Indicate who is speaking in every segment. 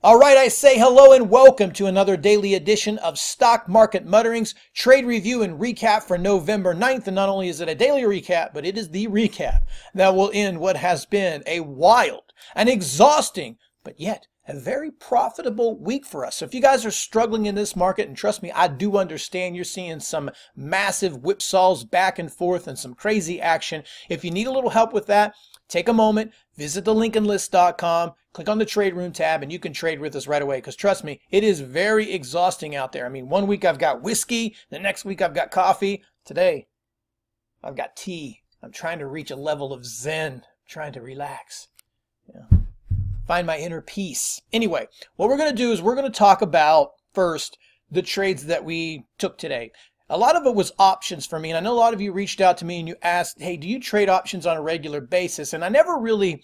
Speaker 1: All right, I say hello and welcome to another daily edition of Stock Market Mutterings, trade review and recap for November 9th. And not only is it a daily recap, but it is the recap that will end what has been a wild, an exhausting, but yet a very profitable week for us. So if you guys are struggling in this market, and trust me, I do understand, you're seeing some massive whipsaws back and forth and some crazy action. If you need a little help with that, take a moment, visit thelincolnlist.com, click on the trade room tab, and you can trade with us right away. Because trust me, it is very exhausting out there. I mean, one week I've got whiskey, the next week I've got coffee. Today, I've got tea. I'm trying to reach a level of zen, trying to relax. Find my inner peace. Anyway, what we're going to do is we're going to talk about first the trades that we took today. A lot of it was options for me, and I know a lot of you reached out to me and you asked, hey, do you trade options on a regular basis? And I never really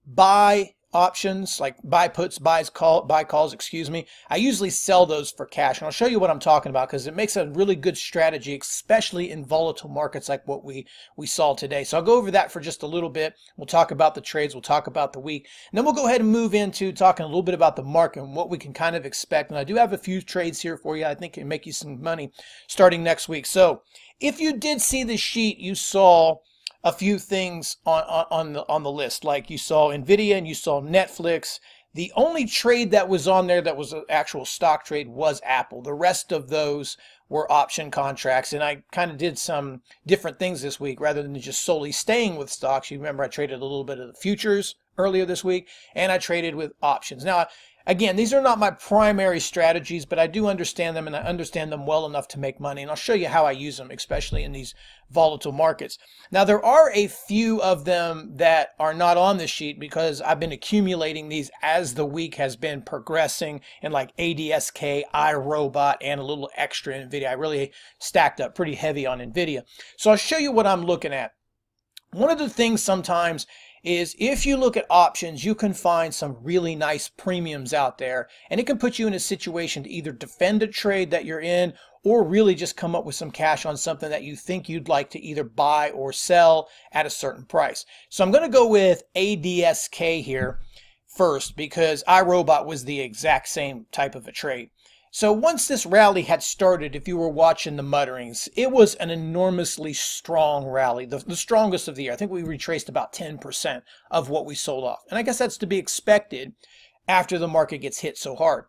Speaker 1: buy options, like buy puts, buy calls, excuse me. I usually sell those for cash, and I'll show you what I'm talking about because it makes a really good strategy, especially in volatile markets like what we saw today. So I'll go over that for just a little bit. We'll talk about the trades, we'll talk about the week, and then we'll go ahead and move into talking a little bit about the market and what we can kind of expect. And I do have a few trades here for you I think can make you some money starting next week. So if you did see the sheet, you saw a few things on the list, like you saw NVDA and you saw Netflix. The only trade that was on there that was an actual stock trade was Apple. The rest of those were option contracts, and I kind of did some different things this week rather than just solely staying with stocks. You remember I traded a little bit of the futures earlier this week, and I traded with options. Now, again, these are not my primary strategies, but I do understand them, and I understand them well enough to make money, and I'll show you how I use them, especially in these volatile markets. Now, there are a few of them that are not on the sheet because I've been accumulating these as the week has been progressing, in like ADSK, iRobot, and a little extra NVIDIA. I really stacked up pretty heavy on NVIDIA. So I'll show you what I'm looking at. One of the things sometimes is if you look at options, you can find some really nice premiums out there, and it can put you in a situation to either defend a trade that you're in or really just come up with some cash on something that you think you'd like to either buy or sell at a certain price. So I'm going to go with ADSK here first because iRobot was the exact same type of a trade. So once this rally had started, if you were watching the Mutterings, it was an enormously strong rally, the strongest of the year. I think we retraced about 10% of what we sold off. And I guess that's to be expected after the market gets hit so hard.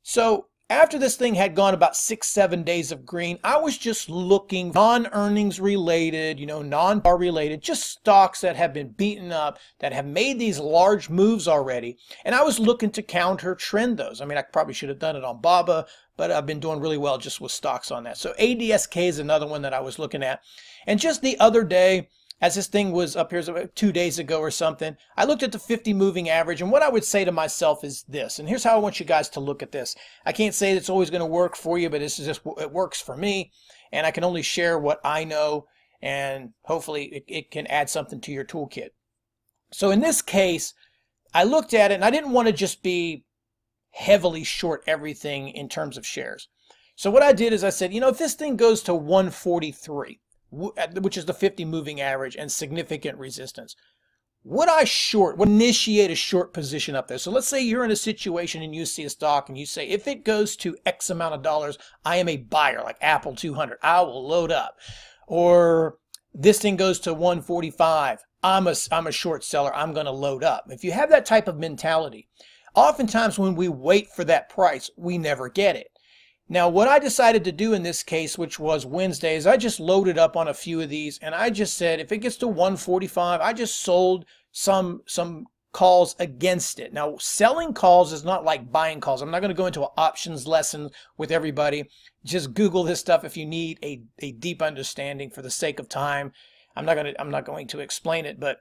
Speaker 1: So after this thing had gone about 6-7 days of green, I was just looking non-earnings related, non-bar related, just stocks that have been beaten up, that have made these large moves already. And I was looking to counter trend those. I mean, I probably should have done it on BABA, but I've been doing really well just with stocks on that. So ADSK is another one that I was looking at. And just the other day, as this thing was up here 2 days ago or something, I looked at the 50 moving average, and what I would say to myself is this, and here's how I want you guys to look at this. I can't say it's always going to work for you, but this is just, it works for me, and I can only share what I know, and hopefully it can add something to your toolkit. So in this case, I looked at it, and I didn't want to just be heavily short everything in terms of shares. So what I did is I said, if this thing goes to 143, which is the 50 moving average and significant resistance, would initiate a short position up there? So let's say you're in a situation and you see a stock and you say, if it goes to X amount of dollars, I am a buyer, like Apple 200, I will load up. Or this thing goes to 145, I'm a short seller, I'm going to load up. If you have that type of mentality, oftentimes when we wait for that price, we never get it. Now, what I decided to do in this case, which was Wednesday, is I just loaded up on a few of these, and I just said, if it gets to 145, I just sold some calls against it. Now, selling calls is not like buying calls. I'm not going to go into an options lesson with everybody. Just Google this stuff if you need a deep understanding. For the sake of time, I'm not going to explain it, but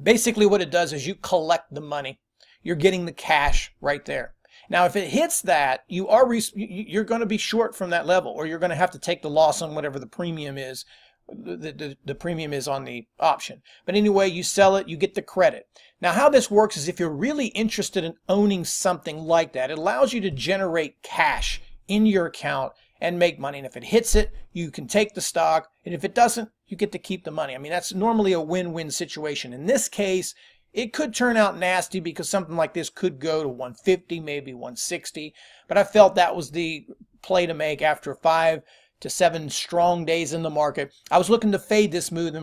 Speaker 1: basically what it does is you collect the money. You're getting the cash right there. Now, if it hits that, you're going to be short from that level, or you're going to have to take the loss on whatever the premium is. The premium is on the option. But anyway, you sell it, you get the credit. Now, how this works is if you're really interested in owning something like that, it allows you to generate cash in your account and make money. And if it hits it, you can take the stock. And if it doesn't, you get to keep the money. I mean, that's normally a win-win situation. In this case, It could turn out nasty because something like this could go to 150, maybe 160. But I felt that was the play to make after 5 to 7 strong days in the market. I was looking to fade this move,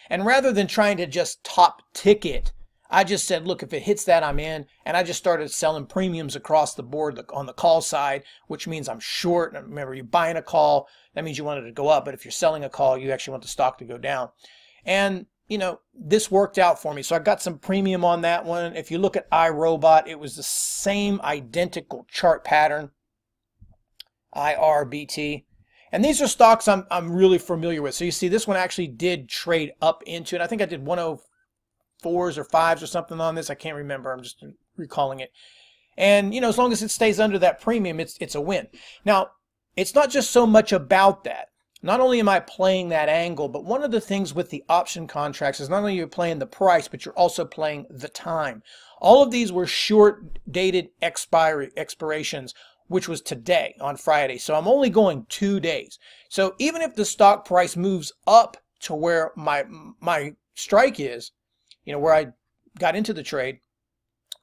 Speaker 1: and rather than trying to just top ticket, I just said, look, if it hits that, I'm in. And I just started selling premiums across the board on the call side, which means I'm short. And remember, you're buying a call, that means you want it to go up. But if you're selling a call, you actually want the stock to go down. And, you know, this worked out for me. So I got some premium on that one. If you look at iRobot, it was the same identical chart pattern, IRBT. And these are stocks I'm really familiar with. So you see, this one actually did trade up into it. I think I did 104s or 5s or something on this. I can't remember. I'm just recalling it. And, you know, as long as it stays under that premium, it's a win. Now, it's not just so much about that. Not only am I playing that angle, but one of the things with the option contracts is not only you're playing the price, but you're also playing the time. All of these were short-dated expirations, which was today on Friday. So I'm only going 2 days. So even if the stock price moves up to where my strike is, you know, where I got into the trade,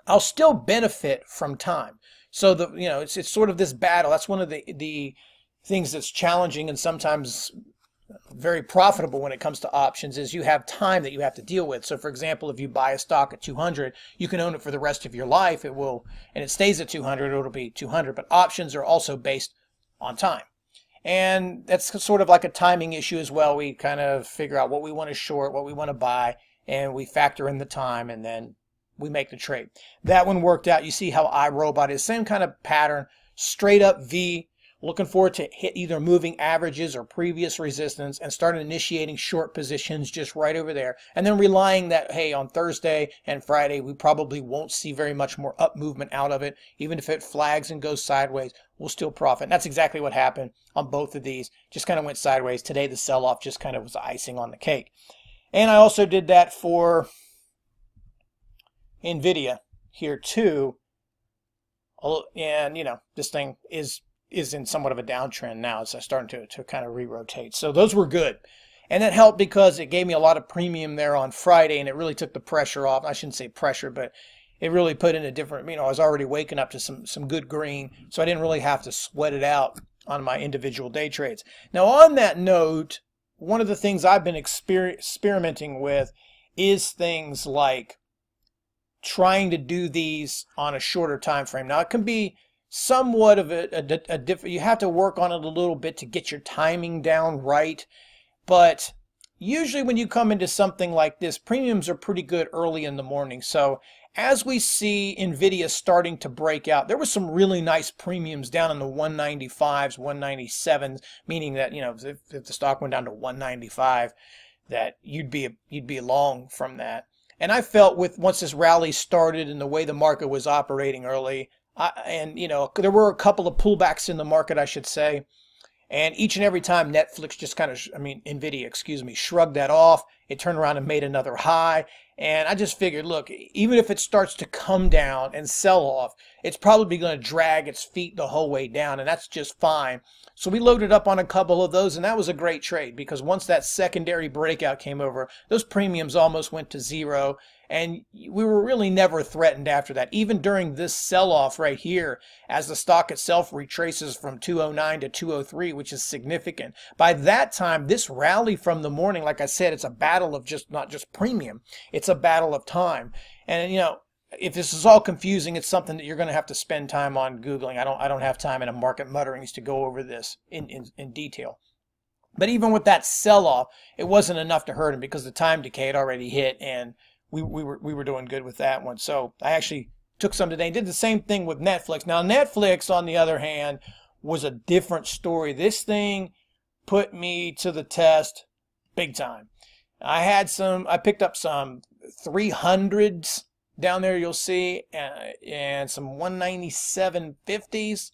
Speaker 1: I'll still benefit from time. So it's sort of this battle. That's one of the things that's challenging and sometimes very profitable when it comes to options is you have time that you have to deal with. So for example, if you buy a stock at 200, you can own it for the rest of your life. It will, and it stays at 200, it'll be 200. But options are also based on time. And that's sort of like a timing issue as well. We kind of figure out what we want to short, what we want to buy, and we factor in the time, and then we make the trade. That one worked out. You see how iRobot is, same kind of pattern, straight up V. Looking forward to hit either moving averages or previous resistance and start initiating short positions just right over there. And then relying that, hey, on Thursday and Friday, we probably won't see very much more up movement out of it. Even if it flags and goes sideways, we'll still profit. And that's exactly what happened on both of these. Just kind of went sideways. Today, the sell-off just kind of was icing on the cake. And I also did that for NVDA here too. And, you know, this thing is in somewhat of a downtrend now. It's starting to kind of re-rotate. So those were good. And that helped because it gave me a lot of premium there on Friday, and it really took the pressure off. I shouldn't say pressure, but it really put in a different, you know, I was already waking up to some good green, so I didn't really have to sweat it out on my individual day trades. Now, on that note, one of the things I've been experimenting with is things like trying to do these on a shorter time frame. Now, it can be somewhat of a different, you have to work on it a little bit to get your timing down right, but usually when you come into something like this, premiums are pretty good early in the morning. So as we see NVIDIA starting to break out, there was some really nice premiums down in the 195s, 197s, meaning that, you know, if the stock went down to 195, that you'd be long from that. And I felt once this rally started and the way the market was operating early, and, you know, there were a couple of pullbacks in the market, I should say. And each and every time Netflix just kind of, NVIDIA, excuse me, shrugged that off. It turned around and made another high. And I just figured, look, even if it starts to come down and sell off, it's probably going to drag its feet the whole way down. And that's just fine. So we loaded up on a couple of those. And that was a great trade because once that secondary breakout came over, those premiums almost went to zero. And we were really never threatened after that. Even during this sell-off right here, as the stock itself retraces from 209 to 203, which is significant. By that time, this rally from the morning, like I said, it's a battle of not just premium. It's a battle of time. And, you know, if this is all confusing, it's something that you're going to have to spend time on Googling. I don't have time in a market mutterings to go over this in detail. But even with that sell-off, it wasn't enough to hurt him because the time decay had already hit, and we were doing good with that one. So I actually took some today and did the same thing with Netflix. Now, Netflix, on the other hand, was a different story. This thing put me to the test big time. I picked up some 300s down there, you'll see, and some 197.50s.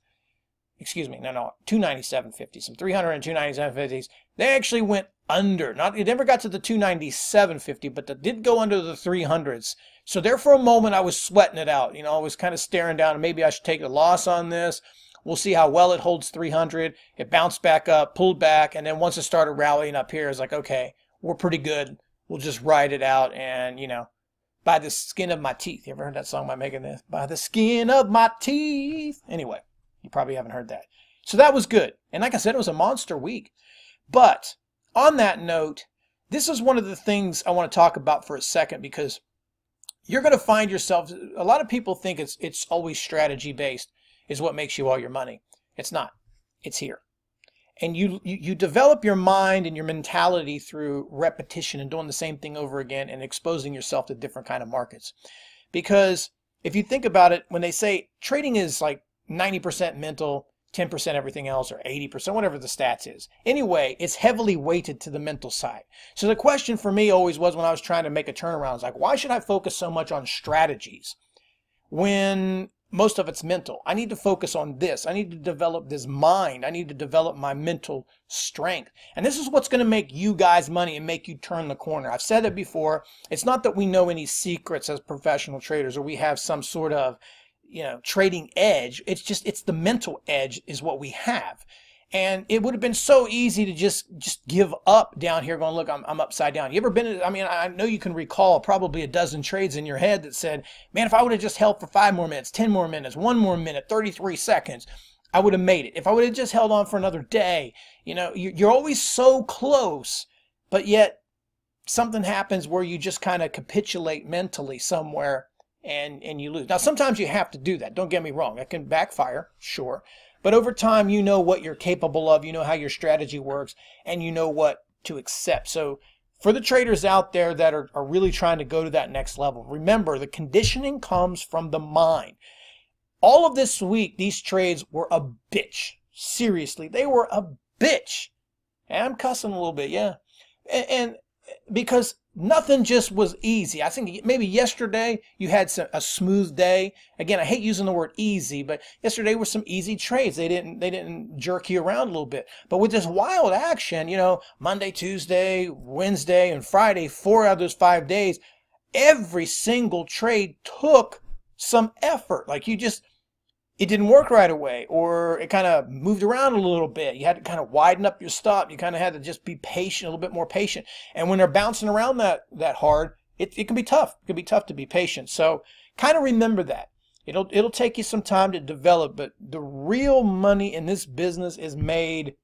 Speaker 1: Excuse me, no, 297.50s, some 300 and 297.50s. They actually went under. It never got to the 297.50, but it did go under the 300s. So there for a moment, I was sweating it out. You know, I was kind of staring down, and maybe I should take a loss on this. We'll see how well it holds 300. It bounced back up, pulled back, and then once it started rallying up here, it's like, okay, we're pretty good. We'll just ride it out and, you know, by the skin of my teeth. You ever heard that song by Megan? This? By the skin of my teeth. Anyway, you probably haven't heard that. So that was good. And like I said, it was a monster week. But on that note, this is one of the things I want to talk about for a second, because you're going to find yourself, a lot of people think it's always strategy based is what makes you all your money. It's not. It's here. And you develop your mind and your mentality through repetition and doing the same thing over again and exposing yourself to different kind of markets. Because if you think about it, when they say trading is like 90% mental, 10% everything else, or 80%, whatever the stats is. Anyway, it's heavily weighted to the mental side. So the question for me always was, when I was trying to make a turnaround, I was like, why should I focus so much on strategies when most of it's mental? I need to focus on this. I need to develop this mind. I need to develop my mental strength. And this is what's going to make you guys money and make you turn the corner. I've said it before. It's not that we know any secrets as professional traders or we have some sort of, trading edge. It's just, it's the mental edge is what we have. And it would have been so easy to just give up down here going, look, I'm upside down. You ever been, I know you can recall probably a dozen trades in your head that said, man, if I would have just held for 5 more minutes, 10 more minutes, 1 more minute, 33 seconds, I would have made it. If I would have just held on for another day, you're always so close, but yet something happens where you just kind of capitulate mentally somewhere and you lose. Now, sometimes you have to do that. Don't get me wrong. That can backfire, sure. But over time, you know what you're capable of, you know how your strategy works, and you know what to accept. So for the traders out there that are really trying to go to that next level, remember, the conditioning comes from the mind. All of this week, these trades were a bitch. Seriously, they were a bitch. And I'm cussing a little bit, yeah. And because nothing just was easy. I think maybe yesterday you had a smooth day. Again, I hate using the word easy, but yesterday were some easy trades. They didn't jerk you around a little bit. But with this wild action, Monday, Tuesday, Wednesday, and Friday, 4 out of those 5 days, every single trade took some effort. Like it didn't work right away, or it kind of moved around a little bit. You had to kind of widen up your stop. You kind of had to just be patient, a little bit more patient. And when they're bouncing around that hard, it can be tough. It can be tough to be patient. So kind of remember that. It'll take you some time to develop, but the real money in this business is made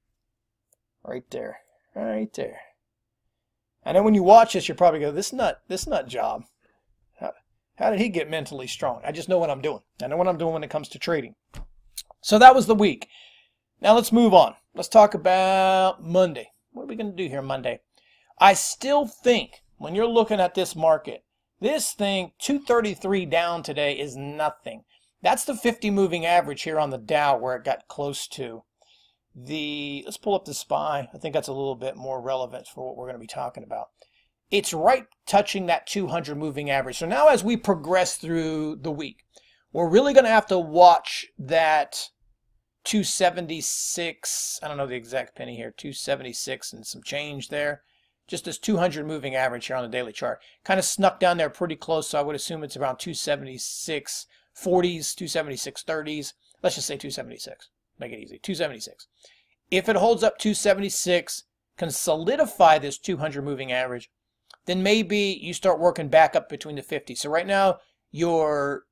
Speaker 1: right there. Right there. I know when you watch this, you're probably going, this nut job. How did he get mentally strong? I just know what I'm doing. I know what I'm doing when it comes to trading. So that was the week. Now let's move on. Let's talk about Monday. What are we going to do here Monday? I still think when you're looking at this market, this thing, 233 down today, is nothing. That's the 50 moving average here on the Dow where it got close to. Let's pull up the SPY. I think that's a little bit more relevant for what we're going to be talking about. It's right touching that 200 moving average. So now as we progress through the week, we're really going to have to watch that 276, I don't know the exact penny here, 276 and some change there. Just this 200 moving average here on the daily chart. Kind of snuck down there pretty close, so I would assume it's around 276 40s, 276 30s. Let's just say 276. Make it easy, 276. If it holds up 276, can solidify this 200 moving average, then maybe you start working back up between the 50. So right now, you're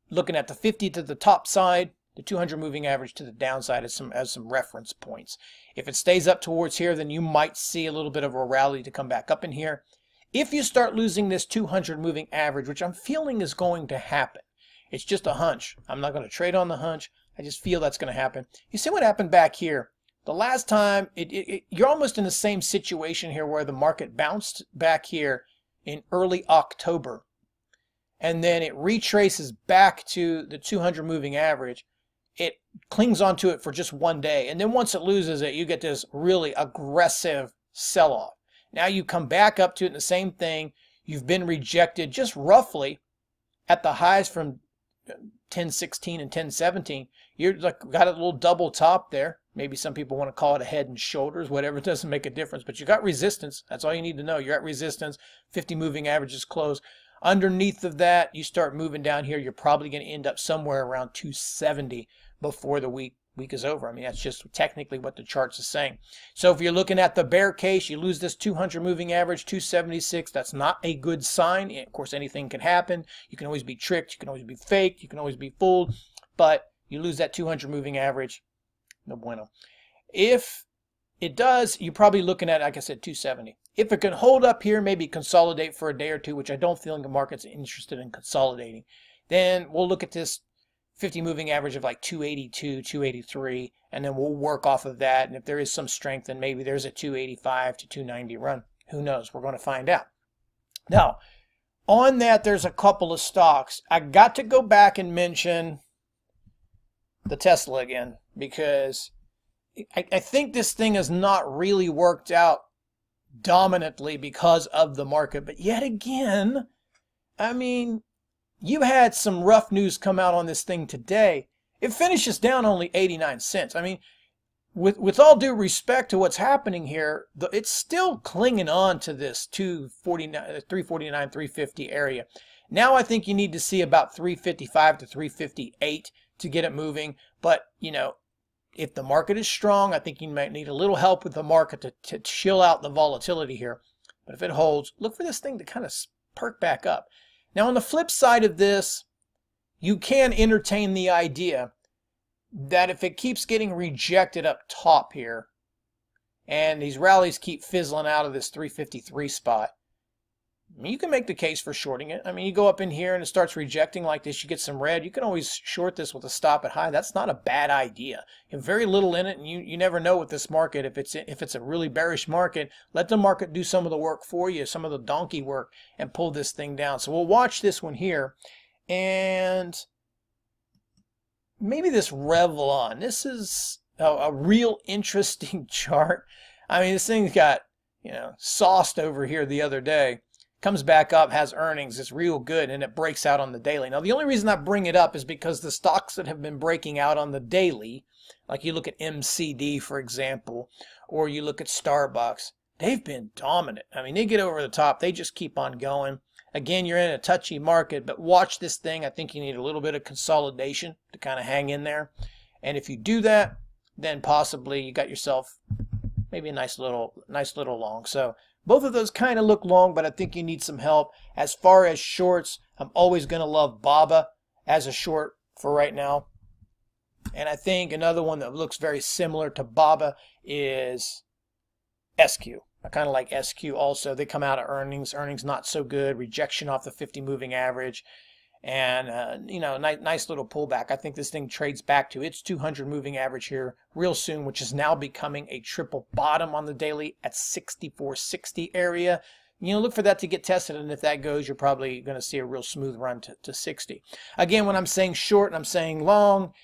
Speaker 1: looking at the 50 to the top side, the 200 moving average to the downside as some reference points. If it stays up towards here, then you might see a little bit of a rally to come back up in here. If you start losing this 200 moving average, which I'm feeling is going to happen, it's just a hunch. I'm not going to trade on the hunch. I just feel that's going to happen. You see what happened back here? The last time, you're almost in the same situation here where the market bounced back here in early October. And then it retraces back to the 200 moving average. It clings onto it for just 1 day. And then once it loses it, you get this really aggressive sell-off. Now you come back up to it in the same thing. You've been rejected just roughly at the highs from 1016 and 1017. You're like got a little double top there. Maybe some people want to call it a head and shoulders, whatever. It doesn't make a difference. But you got resistance. That's all you need to know. You're at resistance. 50 moving averages close. Underneath of that, you start moving down here. You're probably going to end up somewhere around 270 before the week week is over. I mean, that's just technically what the charts is saying. So if you're looking at the bear case, you lose this 200 moving average, 276. That's not a good sign. Of course, anything can happen. You can always be tricked. You can always be faked. You can always be fooled. But you lose that 200 moving average, no bueno. If it does, you're probably looking at, like I said, 270. If it can hold up here, maybe consolidate for a day or two, which I don't feel like the market's interested in consolidating, then we'll look at this 50 moving average of like 282, 283, and then we'll work off of that. And if there is some strength, then maybe there's a 285 to 290 run. Who knows? We're going to find out. Now, on that, there's a couple of stocks. I got to go back and mention the Tesla again, because I think this thing has not really worked out dominantly because of the market. But yet again, I mean, you had some rough news come out on this thing today. It finishes down only 89 cents. I mean, with all due respect to what's happening here, it's still clinging on to this 349, 350 area. Now I think you need to see about 355 to 358 to get it moving. But, you know, if the market is strong, I think you might need a little help with the market to chill out the volatility here. But if it holds, look for this thing to kind of perk back up. Now, on the flip side of this, you can entertain the idea that if it keeps getting rejected up top here, and these rallies keep fizzling out of this 353 spot, you can make the case for shorting it. I mean, you go up in here and it starts rejecting like this, you get some red, you can always short this with a stop at high. That's not a bad idea. You have very little in it, and you never know with this market. If it's a really bearish market, let the market do some of the work for you, some of the donkey work, and pull this thing down. So we'll watch this one here. And maybe this Revlon. This is a real interesting chart. I mean, this thing's got, you know, sauced over here the other day. Comes back up, has earnings, it's real good, and it breaks out on the daily. Now, the only reason I bring it up is because the stocks that have been breaking out on the daily, like you look at MCD, for example, or you look at Starbucks, they've been dominant. I mean, they get over the top. They just keep on going. Again, you're in a touchy market, but watch this thing. I think you need a little bit of consolidation to kind of hang in there. And if you do that, then possibly you got yourself maybe a nice little long. So both of those kind of look long, but I think you need some help. As far as shorts, I'm always going to love BABA as a short for right now. And I think another one that looks very similar to BABA is SQ. I kind of like SQ also. They come out of earnings. Earnings not so good. Rejection off the 50 moving average. And, you know, nice little pullback. I think this thing trades back to its 200 moving average here real soon, which is now becoming a triple bottom on the daily at 64.60 area. You know, look for that to get tested, and if that goes, you're probably going to see a real smooth run to 60. Again, when I'm saying short and I'm saying long,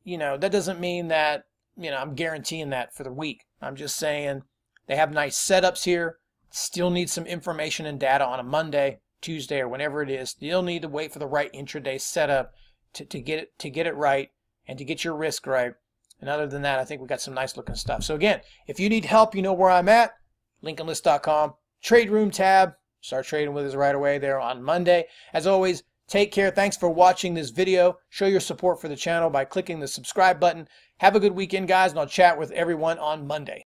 Speaker 1: you know, that doesn't mean that, you know, I'm guaranteeing that for the week. I'm just saying they have nice setups here. Still need some information and data on a Monday, Tuesday, or whenever it is. You'll need to wait for the right intraday setup to get it right and to get your risk right. And other than that, I think we got some nice looking stuff. So again, if you need help, you know where I'm at. LincolnList.com, Trade Room tab. Start trading with us right away there on Monday. As always, take care. Thanks for watching this video. Show your support for the channel by clicking the subscribe button. Have a good weekend, guys, and I'll chat with everyone on Monday.